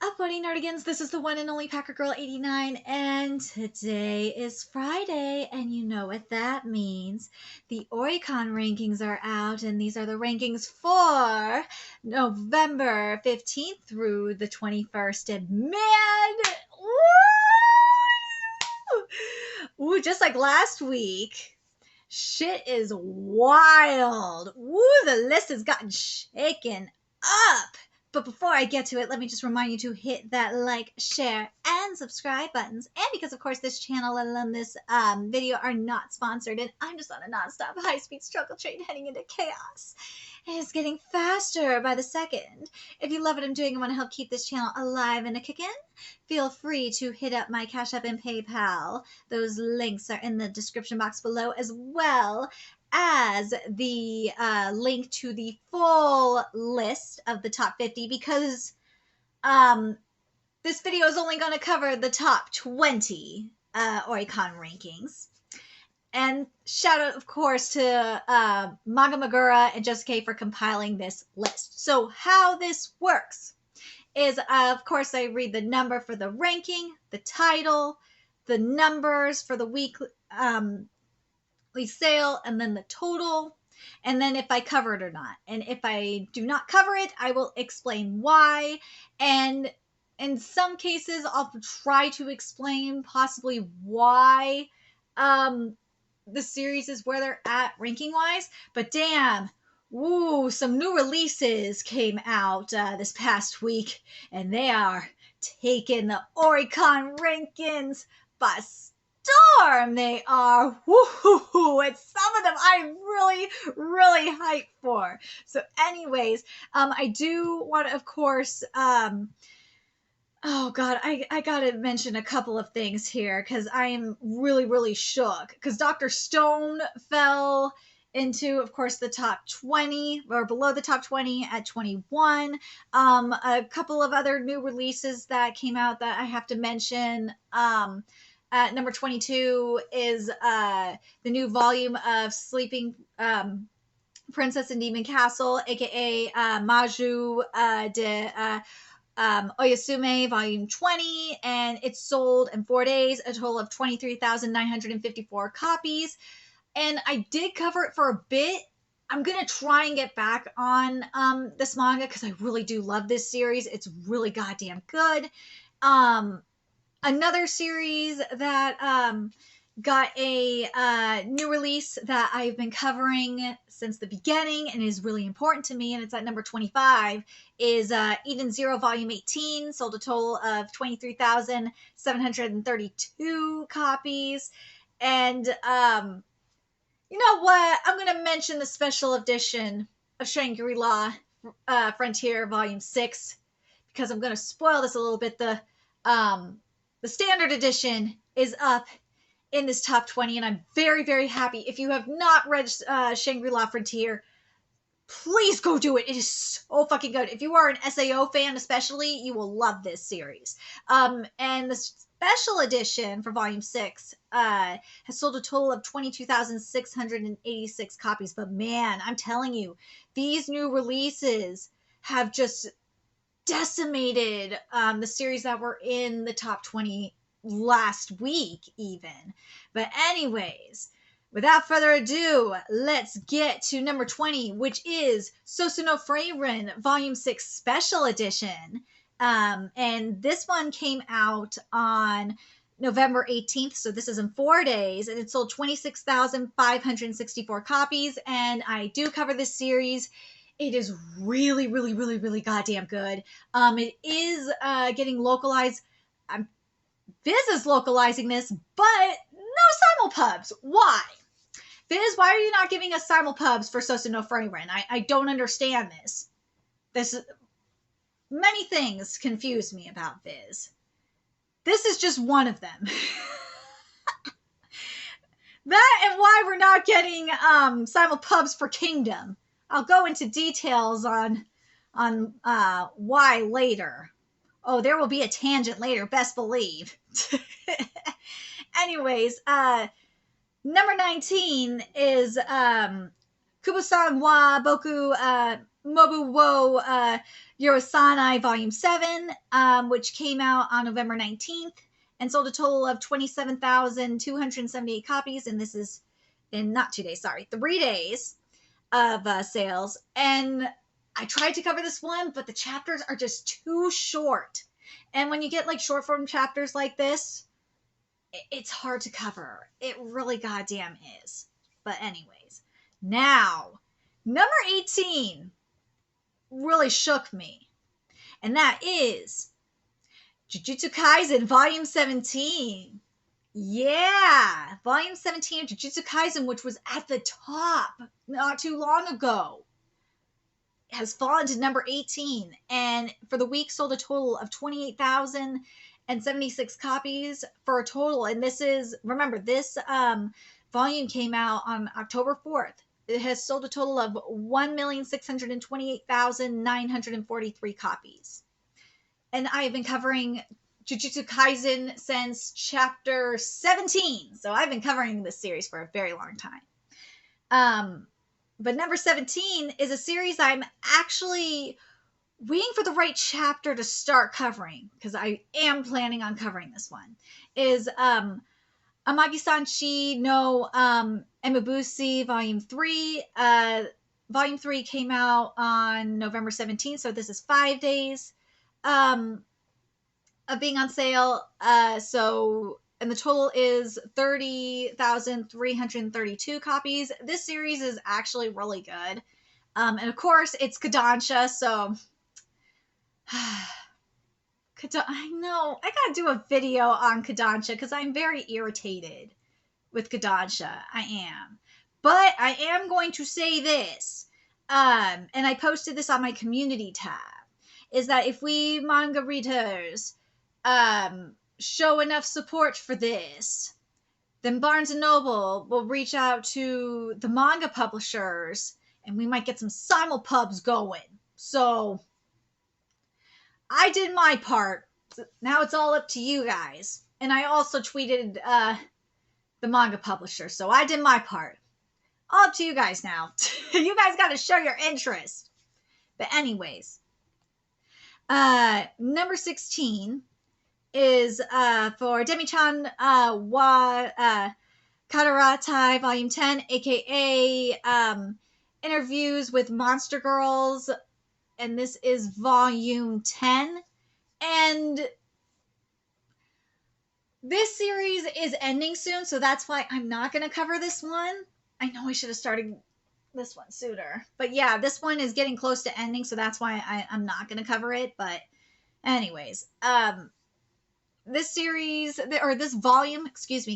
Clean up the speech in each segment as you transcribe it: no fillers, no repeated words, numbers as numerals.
Up, buddy nerdigans, this is the one and only Packer Girl 89, and today is Friday, and you know what that means. The Oricon rankings are out, and these are the rankings for November 15th through the 21st, and man, woo! Ooh, just like last week, shit is wild. Woo, the list has gotten shaken up. But before I get to it, let me just remind you to hit that like, share, and subscribe buttons. And because, of course, this channel and this video are not sponsored, and I'm just on a nonstop high-speed struggle train heading into chaos. And it's getting faster by the second. If you love what I'm doing and want to help keep this channel alive and a kickin', feel free to hit up my Cash App and PayPal. Those links are in the description box below, as well as the link to the full list of the top 50, because this video is only going to cover the top 20 Oricon rankings. And shout out, of course, to Manga Magura and Jessica for compiling this list. So how this works is, of course, I read the number for the ranking, the title, the numbers for the weekly sale, and then the total, and then if I cover it or not. And if I do not cover it, I will explain why. And in some cases, I'll try to explain possibly why the series is where they're at ranking wise. But damn, woo, some new releases came out this past week, and they are taking the Oricon rankings by storm. They are. Woo-hoo-hoo. And some of them I'm really hyped for. So anyways, I do want to, of course, oh god, I gotta mention a couple of things here, because I am really shook, because Dr. Stone fell into, of course, the top 20, or below the top 20 at 21. A couple of other new releases that came out that I have to mention. At number 22 is the new volume of Sleeping Princess in Demon Castle, aka Maju de Oyasume, volume 20, and it sold in 4 days a total of 23,954 copies. And I did cover it for a bit. I'm gonna try and get back on this manga, because I really do love this series. It's really goddamn good. Another series that got a new release that I've been covering since the beginning and is really important to me, and it's at number 25, is Eden Zero Volume 18, sold a total of 23,732 copies. And you know what? I'm going to mention the special edition of Shangri-La Frontier Volume 6, because I'm going to spoil this a little bit. The standard edition is up in this top 20, and I'm very happy. If you have not read Shangri-La Frontier, please go do it. It is so fucking good. If you are an SAO fan especially, you will love this series. And the special edition for Volume 6 has sold a total of 22,686 copies. But man, I'm telling you, these new releases have just decimated the series that were in the top 20 last week even. But anyways, without further ado, let's get to number 20, which is Sosuno Freiren Volume 6 Special Edition. And this one came out on November 18th, so this is in 4 days, and it sold 26,564 copies. And I do cover this series. It is really goddamn good. It is getting localized. Viz is localizing this, but no simulpubs. Why? Viz, why are you not giving us simulpubs for Sosuno Freiren? I don't understand this. Many things confuse me about Viz. This is just one of them. That and why we're not getting simulpubs for Kingdom. I'll go into details on why later. Oh, there will be a tangent later, best believe. Anyways, number 19 is Kubo-san wa Boku Mobu wo Yorosanai Volume 7, which came out on November 19th and sold a total of 27,278 copies. And this is in not 2 days, sorry, 3 days of sales. And I tried to cover this one, but the chapters are just too short. And when you get like short form chapters like this, it's hard to cover. It really goddamn is. But anyways, now, number 18 really shook me. And that is Jujutsu Kaisen Volume 17. Yeah, Volume 17 of Jujutsu Kaisen, which was at the top not too long ago, has fallen to number 18. And for the week sold a total of 28,076 copies for a total. And this is, remember, this volume came out on October 4th. It has sold a total of 1,628,943 copies. And I have been covering Jujutsu Kaisen since chapter 17. So I've been covering this series for a very long time. But number 17 is a series I'm actually waiting for the right chapter to start covering, because I am planning on covering this one, is Amagi-sanchi no Emibusi Volume 3. Volume 3 came out on November 17th, so this is 5 days of being on sale. And the total is 30,332 copies. This series is actually really good. And of course, it's Kodansha, so I know I gotta do a video on Kodansha because I'm very irritated with Kodansha. I am. But I am going to say this, and I posted this on my community tab, is that if we manga readers show enough support for this, then Barnes & Noble will reach out to the manga publishers and we might get some simulpubs going. So I did my part. Now it's all up to you guys. And I also tweeted the manga publisher, so I did my part. All up to you guys now. You guys got to show your interest. But anyways, number 16 is for Demi-chan wa Kadaratai Volume 10, aka Interviews with Monster Girls, and this is Volume 10. And this series is ending soon, so that's why I'm not going to cover this one. I know I should have started this one sooner. But yeah, this one is getting close to ending, so that's why I'm not going to cover it. But anyways, this series, or this volume,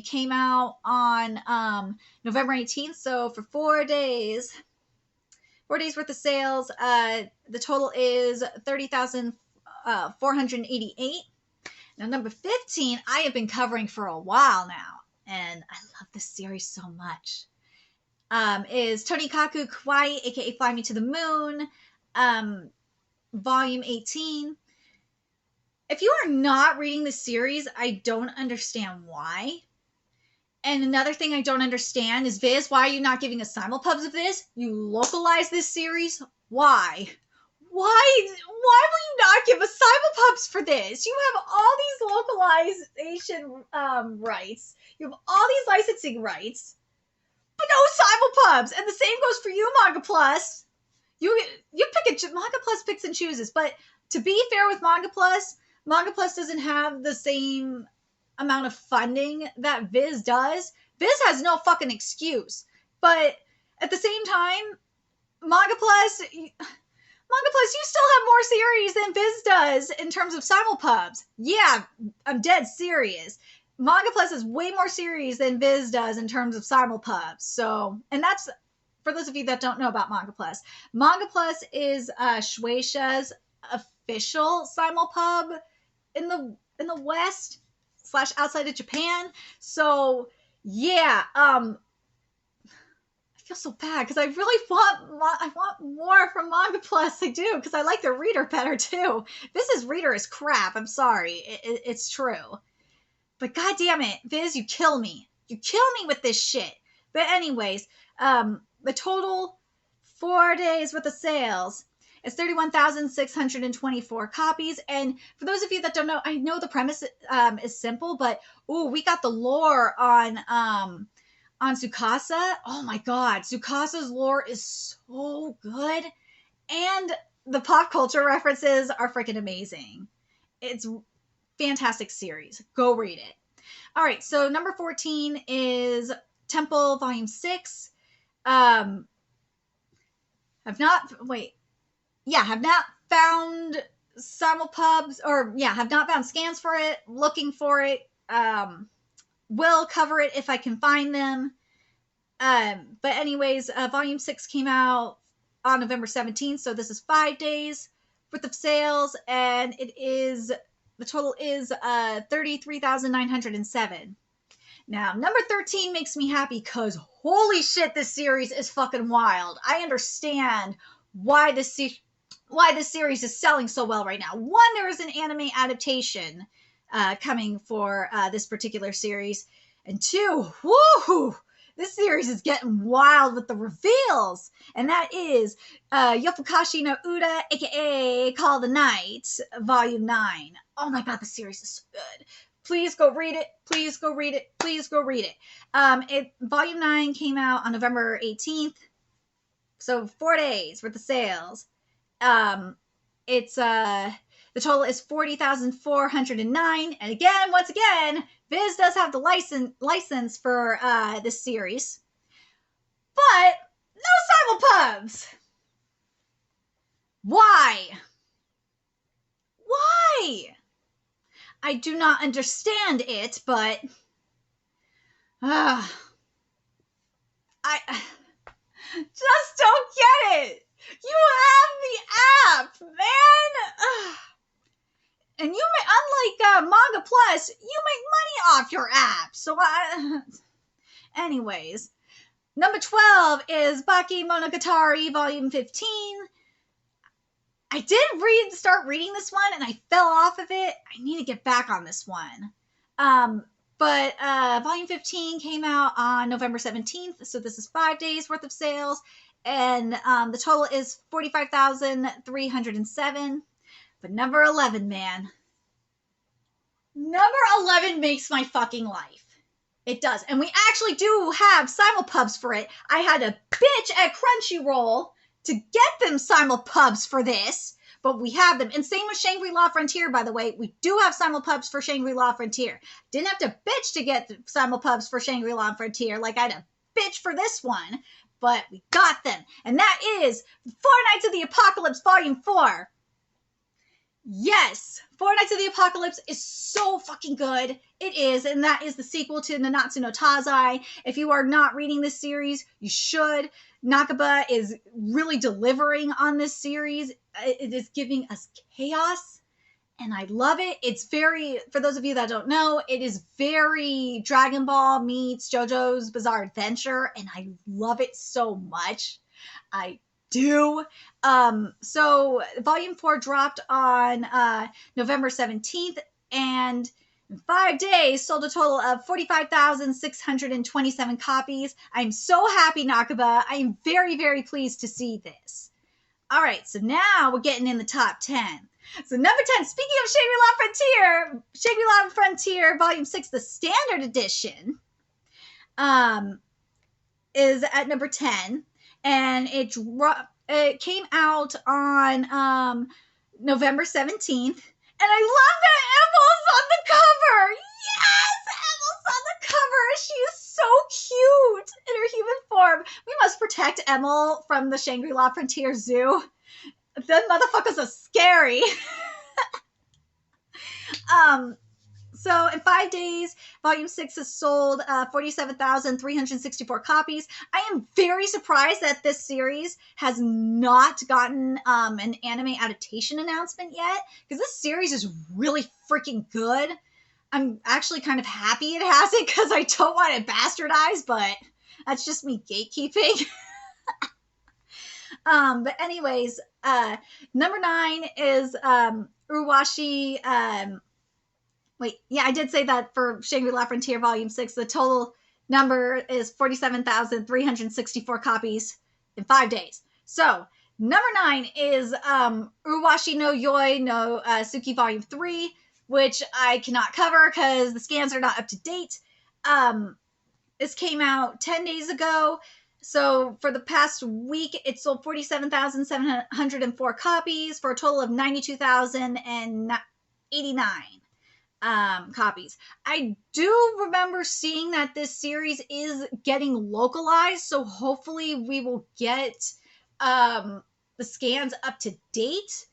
came out on November 18th. So for 4 days worth of sales, the total is 30,488. Now, number 15, I have been covering for a while now, and I love this series so much. Is Tonikaku Kawaii, aka Fly Me to the Moon, Volume 18. If you are not reading the series, I don't understand why. And another thing I don't understand is, Viz, why are you not giving us simulpubs of this? You localize this series? Why? Why will you not give us simulpubs for this? You have all these localization rights. You have all these licensing rights, but no simulpubs. And the same goes for you, Manga Plus. You pick Manga Plus picks and chooses. But to be fair with Manga Plus doesn't have the same amount of funding that Viz does. Viz has no fucking excuse. But at the same time, Manga Plus, you still have more series than Viz does in terms of simulpubs. Yeah, I'm dead serious. Manga Plus has way more series than Viz does in terms of simulpubs. So, and that's, for those of you that don't know about Manga Plus. Manga Plus is Shueisha's official simulpub in the West / outside of Japan. So yeah, I feel so bad because I really want more from Manga Plus. I do, because I like their reader better too. Viz's reader is crap. I'm sorry, it's true. But god damn it, Viz, you kill me. You kill me with this shit. But anyways, the total 4 days worth of sales is 31,624 copies. And for those of you that don't know, I know the premise is simple, but we got the lore on Tsukasa. Oh my god, Tsukasa's lore is so good. And the pop culture references are freaking amazing. It's a fantastic series. Go read it. All right, so number 14 is Temple Volume 6. Have not found simulpubs, or have not found scans for it. Looking for it. Will cover it if I can find them. But anyways, Volume 6 came out on November 17th, so this is 5 days worth of sales, and the total is 33,907. Now, number 13 makes me happy because holy shit, this series is fucking wild. I understand why this series is selling so well right now. One, there is an anime adaptation coming for this particular series, and two, woohoo! This series is getting wild with the reveals, and that is Yofukashi no Uda, aka Call the Night, Volume 9. Oh my god, the series is so good. Please go read it. Please go read it. Please go read it. Volume 9 came out on November 18th, so 4 days worth of sales. The total is 40,409, and once again, Viz does have the license for this series, but no simulpubs. Why? I do not understand it, but I just don't get it. You have the app, man. And you unlike Manga Plus, you make money off your app. So anyways, number 12 is Bakimono Volume 15. I did start reading this one, and I fell off of it. I need to get back on this one. But Volume 15 came out on November 17th, so this is 5 days worth of sales, and the total is 45,307. But number 11, man. Number 11 makes my fucking life. It does. And we actually do have simulpubs for it. I had to bitch at Crunchyroll to get them simulpubs for this, but we have them. And same with Shangri-La Frontier, by the way. We do have simulpubs for Shangri-La Frontier. Didn't have to bitch to get the simulpubs for Shangri-La Frontier like I had to bitch for this one, but we got them. And that is Four Nights of the Apocalypse Volume 4. Yes, Four Nights of the Apocalypse is so fucking good. It is, and that is the sequel to Nanatsu no Taizai. If you are not reading this series, you should. Nakaba is really delivering on this series. It is giving us chaos, and I love it. It's very, for those of you that don't know, it is very Dragon Ball meets JoJo's Bizarre Adventure, and I love it so much. I do. So Volume 4 dropped on November 17th, and in 5 days sold a total of 45,627 copies. I'm so happy, Nakaba. I'm very, very pleased to see this. All right, so now we're getting in the top 10. So number 10, speaking of Shangri-La Frontier Volume 6, the Standard Edition, is at number 10. And it came out on November 17th. And I love that Emil's on the cover. Yes, Emil's on the cover. She is so cute in her human form. We must protect Emil from the Shangri-La Frontier Zoo. That motherfuckers are scary. So in 5 days, Volume 6 has sold 47,364 copies. I am very surprised that this series has not gotten an anime adaptation announcement yet, because this series is really freaking good. I'm actually kind of happy it hasn't, because I don't want it bastardized, but that's just me gatekeeping. But anyways, number 9 is Aoashi. I did say that for Shangri-La Frontier Volume 6, the total number is 47,364 copies in 5 days. So, Number 9 is Uwashi no Yoi no Suki Volume 3, which I cannot cover because the scans are not up to date. This came out 10 days ago. So for the past week, it sold 47,704 copies for a total of 92,089 copies. I do remember seeing that this series is getting localized, so hopefully we will get the scans up to date.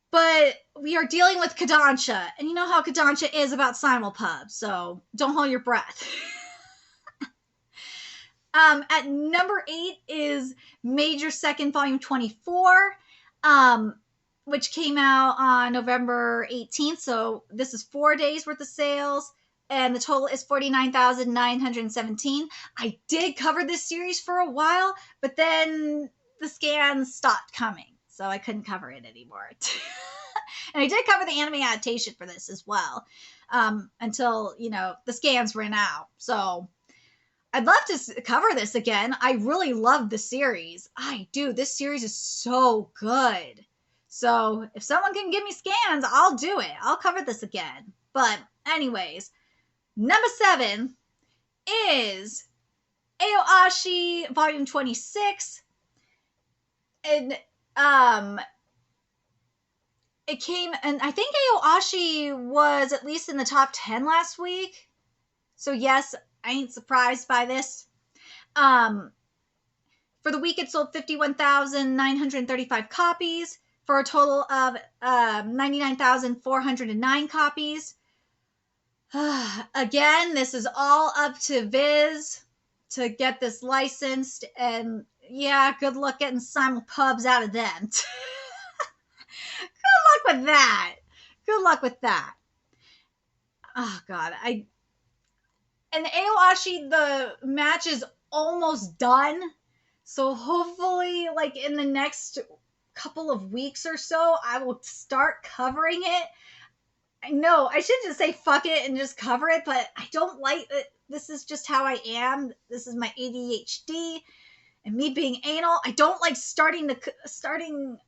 But we are dealing with Kodansha, and you know how Kodansha is about simulpub, so don't hold your breath. At number 8 is Major Second Volume 24, which came out on November 18th. So this is 4 days worth of sales, and the total is 49,917. I did cover this series for a while, but then the scans stopped coming, so I couldn't cover it anymore. And I did cover the anime adaptation for this as well, until, the scans ran out. So I'd love to cover this again. I really love the series. I do. This series is so good. So if someone can give me scans, I'll do it. I'll cover this again. But anyways, number 7 is Aoashi Volume 26. And it came, and I think Aoashi was at least in the top 10 last week. So yes, I ain't surprised by this. For the week, it sold 51,935 copies for a total of 99,409 copies. Again, this is all up to Viz to get this licensed, and yeah, good luck getting simulpubs out of them. Good luck with that. Good luck with that. Oh God, and Aoashi, the match is almost done. So hopefully, like in the next couple of weeks or so, I will start covering it. I know I should just say fuck it and just cover it, but I don't like it. This is just how I am. This is my ADHD and me being anal. I don't like starting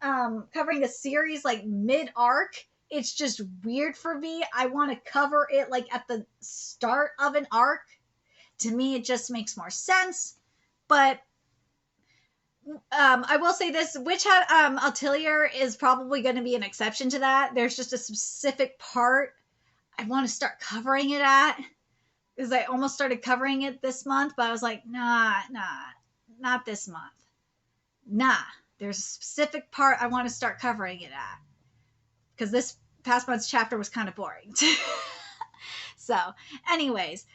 covering the series like mid arc. It's just weird for me. I want to cover it like at the start of an arc. To me, it just makes more sense. But I will say this: Witch Hat Atelier is probably going to be an exception to that. There's just a specific part I want to start covering it at, because I almost started covering it this month, but I was like, nah, not this month. Nah, there's a specific part I want to start covering it at, because this past month's chapter was kind of boring. So, anyways,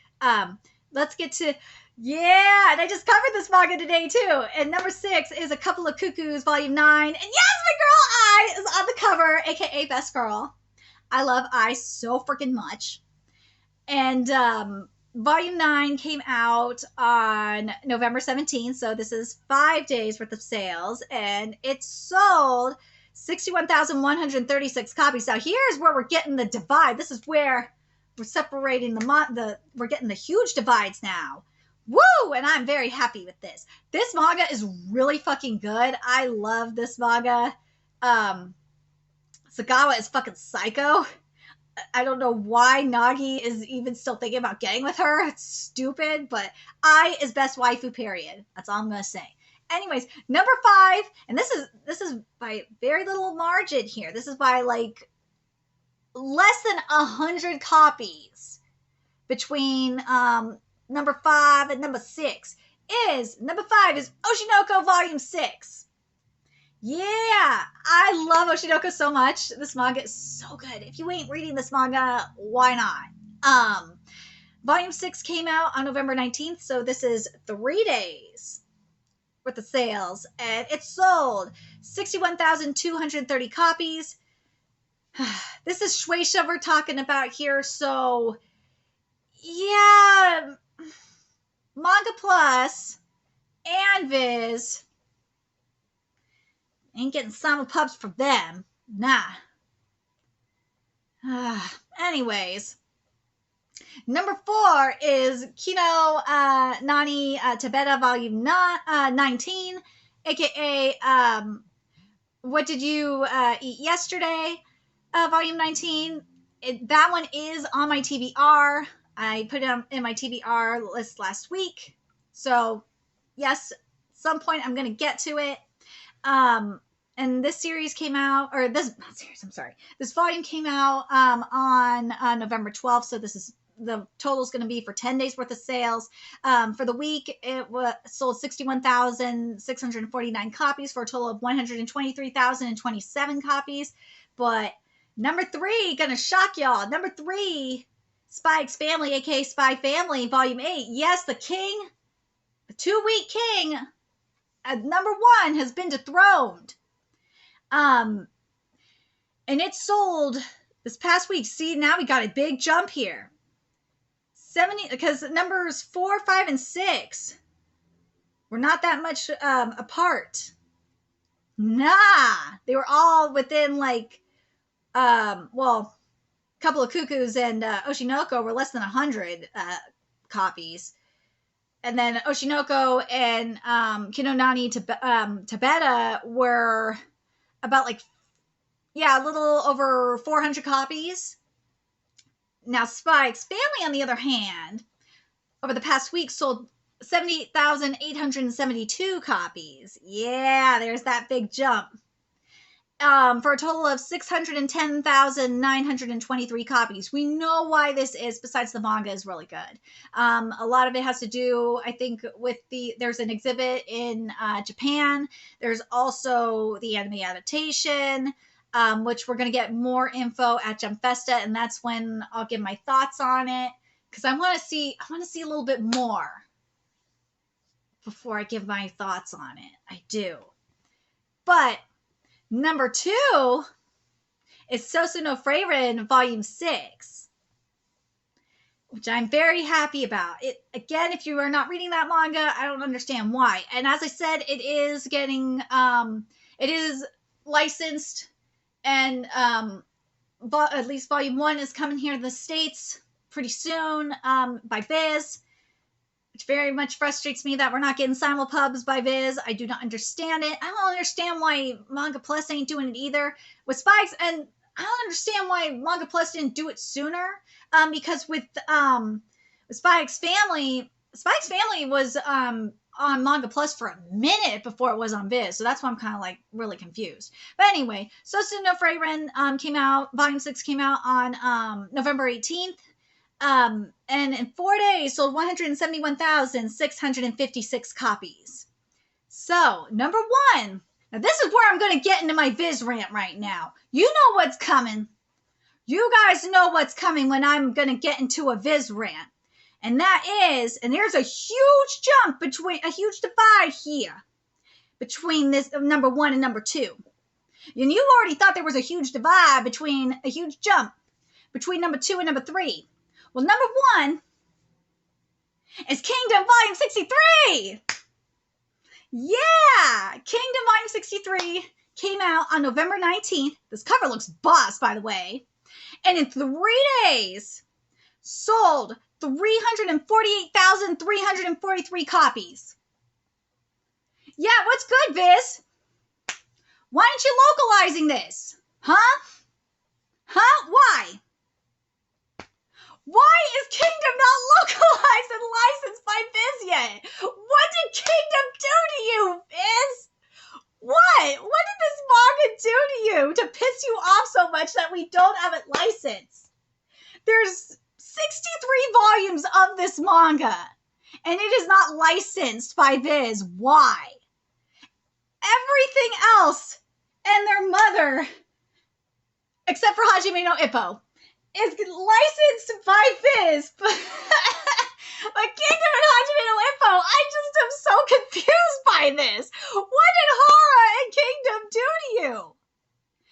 let's get to, yeah, and I just covered this manga today too. And number 6 is A Couple of Cuckoos, Volume 9. And yes, my girl Ai is on the cover, aka Best Girl. I love Ai so freaking much. And Volume 9 came out on November 17th, so this is 5 days worth of sales, and it sold 61,136 copies. Now here's where we're getting the divide. This is where we're separating we're getting the huge divides now. Woo! And I'm very happy with this. This manga is really fucking good. I love this manga. Sagawa is fucking psycho. I don't know why Nagi is even still thinking about getting with her. It's stupid, but Ai is best waifu, period. That's all I'm gonna say. Anyways, number 5, and this is by very little margin here. This is by like less than 100 copies between number 5 and number 6. Number 5 is Oshinoko Volume 6. Yeah, I love Oshinoko so much. This manga is so good. If you ain't reading this manga, why not? Volume 6 came out on November 19th, so this is 3 days worth of sales, and it sold 61,230 copies. This is Shueisha we're talking about here, so yeah, Manga Plus and Viz ain't getting simulpubs for them. Nah. Anyways, number 4 is Kino Nani Tabeta Volume 19, aka What Did You Eat Yesterday? Volume 19. That one is on my TBR. I put it in my TBR list last week. So, yes, at some point I'm going to get to it. And this series came out, or this, not series, I'm sorry. This volume came out on November 12th. So the total is going to be for 10 days worth of sales. For the week, it sold 61,649 copies for a total of 123,027 copies. But number 3, gonna shock y'all. Number 3, Spy X Family, aka Spy Family, Volume 8. Yes, the king, the 2-week king, number 1 has been dethroned. And it sold this past week. See, now we got a big jump here. 70, because numbers 4, 5, and 6 were not that much apart. Nah, they were all within like, well, a couple of Cuckoos and Oshinoko were less than 100 copies. And then Oshinoko and Kinonani Tabeta were about like, a little over 400 copies. Now, Spy X Family, on the other hand, over the past week sold 78,872 copies. Yeah, there's that big jump. For a total of 610,923 copies. We know why this is, besides the manga is really good. A lot of it has to do, I think, with there's an exhibit in Japan. There's also the anime adaptation, which we're going to get more info at Jump Festa, and that's when I'll give my thoughts on it, because I want to see a little bit more before I give my thoughts on it. I do. But number 2 is Sosu no Frieren Volume 6, which I'm very happy about. It, again, if you are not reading that manga, I don't understand why. And as I said, it is getting, it is licensed, and at least Volume 1 is coming here to the States pretty soon by Viz, which very much frustrates me that we're not getting simulpubs by Viz. I do not understand it. I don't understand why Manga Plus ain't doing it either with Spikes, and I don't understand why Manga Plus didn't do it sooner. Because with Spy X Family was on Manga Plus for a minute before it was on Viz, so that's why I'm kind of like really confused. But anyway, Sosu no Frieren came out. Volume 6 came out on November 18th. And in 4 days sold 171,656 copies. So, number 1. Now, this is where I'm going to get into my Viz rant right now. You know what's coming. You guys know what's coming when I'm going to get into a Viz rant. And that is, and there's a huge jump a huge divide here between this number 1 and number 2. And you already thought there was a huge divide a huge jump between number 2 and number 3. Well, number 1 is Kingdom Volume 63. Yeah! Kingdom Volume 63 came out on November 19th. This cover looks boss, by the way. And in 3 days, sold 348,343 copies. Yeah, what's good, Viz? Why aren't you localizing this? Huh? Why? Why is Kingdom not localized and licensed by Viz yet? What did Kingdom do to you, Viz? What? What did this manga do to you to piss you off so much that we don't have it licensed? There's 63 volumes of this manga, and it is not licensed by Viz. Why? Everything else and their mother, except for Hajime no Ippo, is licensed by Viz, but Kingdom and Hajime no Ippo, I just am so confused by this. What did Hara and Kingdom do to you?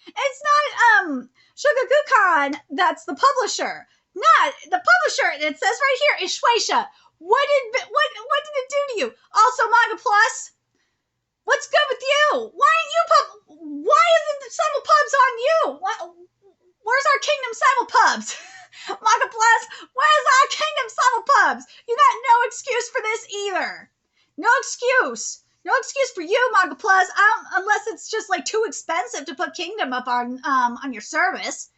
It's not Shogakukan that's the publisher. Not the publisher. It says right here is Shueisha. What did it do to you? Also, Manga Plus. What's good with you? Why isn't the simulpubs on you? Where's our Kingdom simulpubs? Manga Plus, where's our Kingdom simulpubs? You got no excuse for this either. No excuse. No excuse for you, Manga Plus, unless it's just like too expensive to put Kingdom up on your service,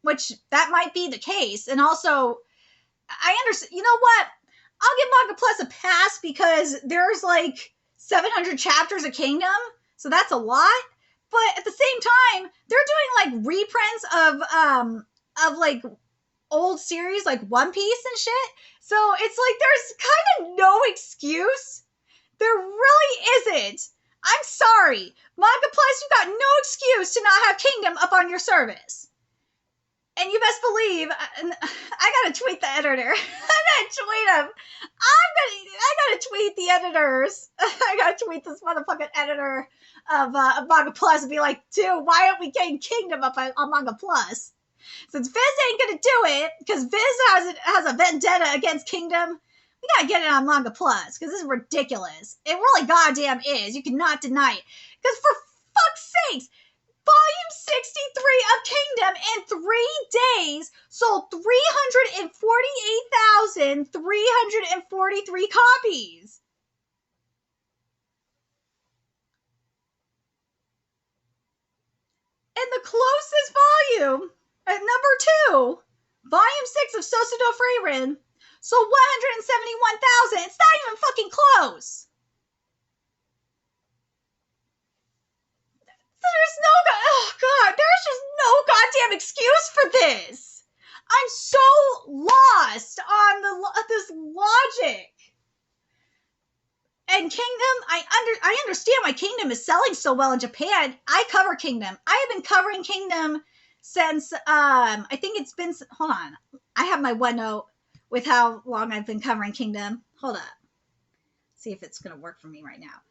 which that might be the case. And also, I understand. You know what? I'll give Manga Plus a pass because there's like 700 chapters of Kingdom, so that's a lot. But at the same time, they're doing like reprints of like old series like One Piece and shit. So it's like there's kind of no excuse. There really isn't. I'm sorry. Manga Plus, you got no excuse to not have Kingdom up on your service. And you best believe, I gotta tweet the editor. I gotta tweet him. I gotta tweet the editors. I gotta tweet this motherfucking editor of Manga Plus and be like, dude, why aren't we getting Kingdom up on Manga Plus? Since Viz ain't gonna do it, because Viz has a vendetta against Kingdom, we gotta get it on Manga Plus, because this is ridiculous. It really goddamn is. You cannot deny it. Because for fuck's sakes, Volume 63 of Kingdom in 3 days sold 348,343 copies. And the closest volume, at number 2, Volume 6 of Sosudo Freiren, sold 171,000. It's not even fucking close. There's just no goddamn excuse for this. I'm so lost on this logic. And Kingdom, I understand why Kingdom is selling so well in Japan. I cover Kingdom. I have been covering Kingdom since I think it's been. Hold on, I have my OneNote with how long I've been covering Kingdom. Hold up, see if it's gonna work for me right now.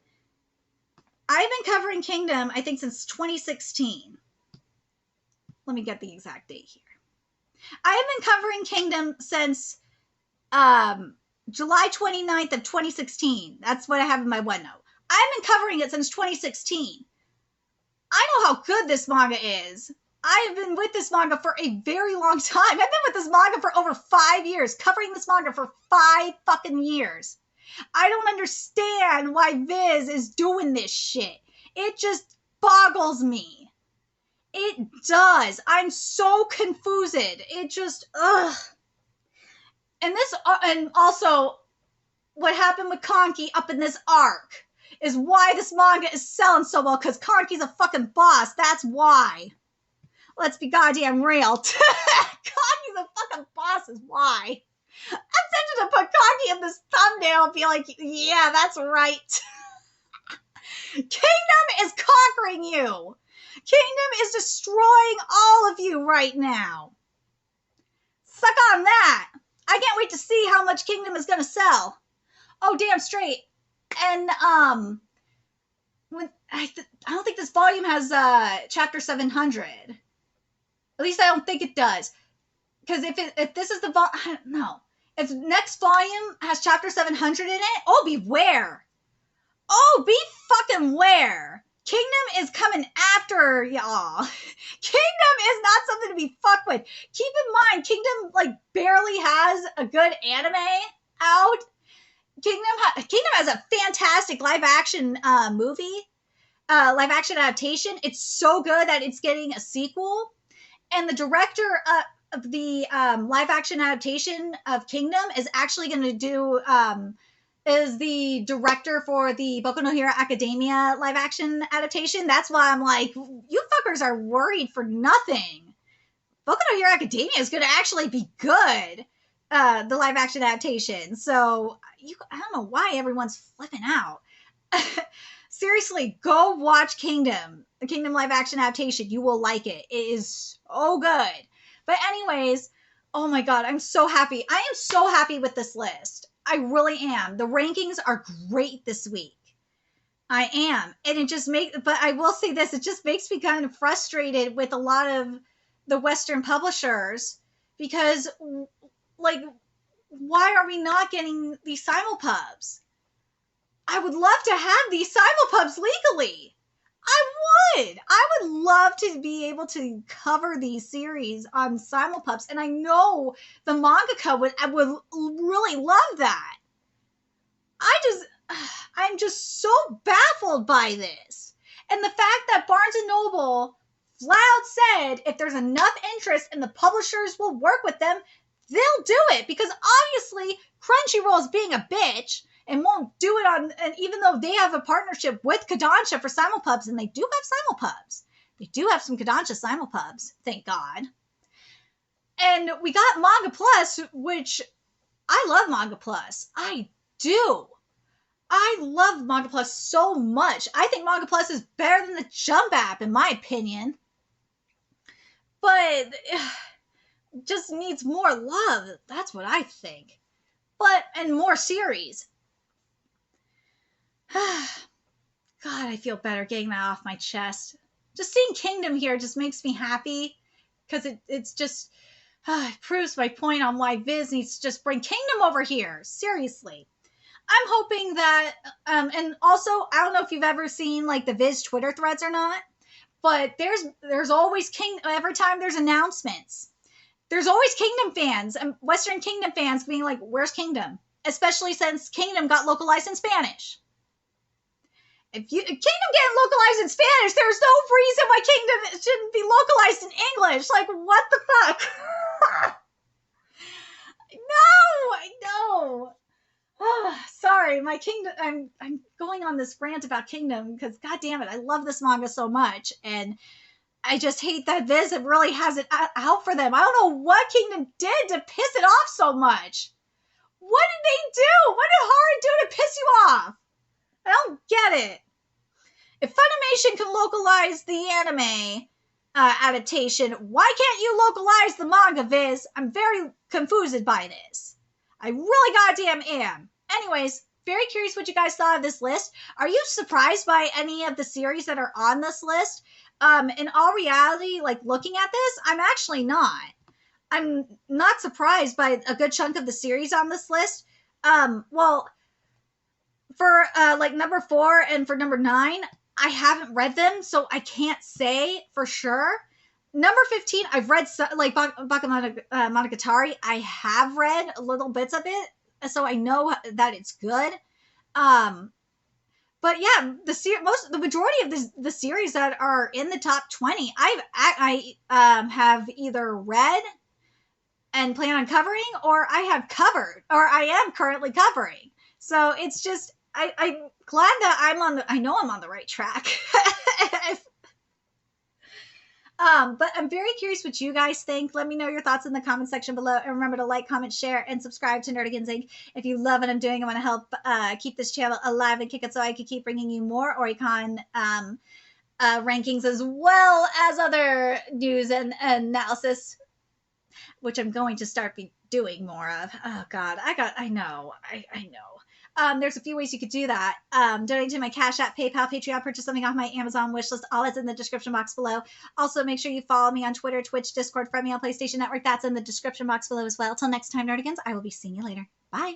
I've been covering Kingdom, I think, since 2016. Let me get the exact date here. I have been covering Kingdom since July 29th of 2016. That's what I have in my OneNote. I've been covering it since 2016. I know how good this manga is. I have been with this manga for a very long time. I've been with this manga for over 5 years, covering this manga for 5 fucking years. I don't understand why Viz is doing this shit. It just boggles me. It does. I'm so confused. It just, ugh. And also, what happened with Konki up in this arc is why this manga is selling so well, because Konki's a fucking boss. That's why. Let's be goddamn real. Konki's a fucking boss is why. I'm tempted to put Konki in this thumbnail and be like, yeah, that's right. Kingdom is conquering you. Kingdom is destroying all of you right now. Suck on that. I can't wait to see how much Kingdom is going to sell. Oh, damn straight. And, I don't think this volume has, chapter 700. At least I don't think it does. Because if this is the no. If the next volume has chapter 700 in it, oh, beware. Oh, be fucking aware. Kingdom is coming after y'all. Kingdom is not something to be fucked with. Keep in mind, Kingdom, like, barely has a good anime out. Kingdom has a fantastic live-action movie, live-action adaptation. It's so good that it's getting a sequel. And the director of the live-action adaptation of Kingdom is actually going to do... is the director for the Boku no Hero Academia live-action adaptation. That's why I'm like, you fuckers are worried for nothing. Boku no Hero Academia is going to actually be good, the live-action adaptation. So, I don't know why everyone's flipping out. Seriously, go watch Kingdom. The Kingdom live-action adaptation. You will like it. It is so good. But anyways, oh my god, I'm so happy. I am so happy with this list. I really am. The rankings are great this week. I am. And it just but I will say this, it just makes me kind of frustrated with a lot of the Western publishers because, like, why are we not getting these simulpubs? I would love to have these simulpubs legally. I would love to be able to cover these series on simulpubs, and I know the mangaka would really love that. I'm just so baffled by this. And the fact that Barnes & Noble flat out said if there's enough interest and the publishers will work with them, they'll do it. Because obviously Crunchyroll is being a bitch and won't do it on, and even though they have a partnership with Kodansha for simulpubs, and they do have simulpubs. They do have some Kodansha simulpubs, thank God. And we got Manga Plus, which I love Manga Plus. I do. I love Manga Plus so much. I think Manga Plus is better than the Jump app, in my opinion. But just needs more love. That's what I think. And more series. God, I feel better getting that off my chest. Just seeing Kingdom here just makes me happy. Because it's just, it proves my point on why Viz needs to just bring Kingdom over here. Seriously. I'm hoping that, and also, I don't know if you've ever seen like the Viz Twitter threads or not, but there's always every time there's announcements, there's always Kingdom fans and Western Kingdom fans being like, where's Kingdom? Especially since Kingdom got localized in Spanish. If Kingdom getting localized in Spanish, there's no reason why Kingdom shouldn't be localized in English. Like, what the fuck? No, I know. Sorry, my Kingdom. I'm going on this rant about Kingdom because, god damn it, I love this manga so much, and I just hate that Viz really has it out for them. I don't know what Kingdom did to piss it off so much. What did they do? What did Horror do to piss you off? I don't get it. If Funimation can localize the anime adaptation, why can't you localize the manga, Viz? I'm very confused by this. I really goddamn am. Anyways, very curious what you guys thought of this list. Are you surprised by any of the series that are on this list? In all reality, like looking at this, I'm actually not. I'm not surprised by a good chunk of the series on this list. Well, for like number 4 and for number 9, I haven't read them, so I can't say for sure. Number 15, I've read like Bakimono Monogatari. I have read little bits of it, so I know that it's good. But yeah, the majority of the series that are in the top 20, I have either read and plan on covering, or I have covered, or I am currently covering. So it's just I'm glad that I know I'm on the right track. But I'm very curious what you guys think. Let me know your thoughts in the comment section below. And remember to like, comment, share, and subscribe to Nerdigans Inc. If you love what I'm doing and want to help keep this channel alive and kick it so I can keep bringing you more Oricon rankings as well as other news and analysis, which I'm going to start doing more of. Oh, God. I know. There's a few ways you could do that. Donate to my Cash App, PayPal, Patreon, purchase something off my Amazon wishlist. All that's in the description box below. Also, make sure you follow me on Twitter, Twitch, Discord, friend me on PlayStation Network. That's in the description box below as well. Till next time, Nerdigans, I will be seeing you later. Bye.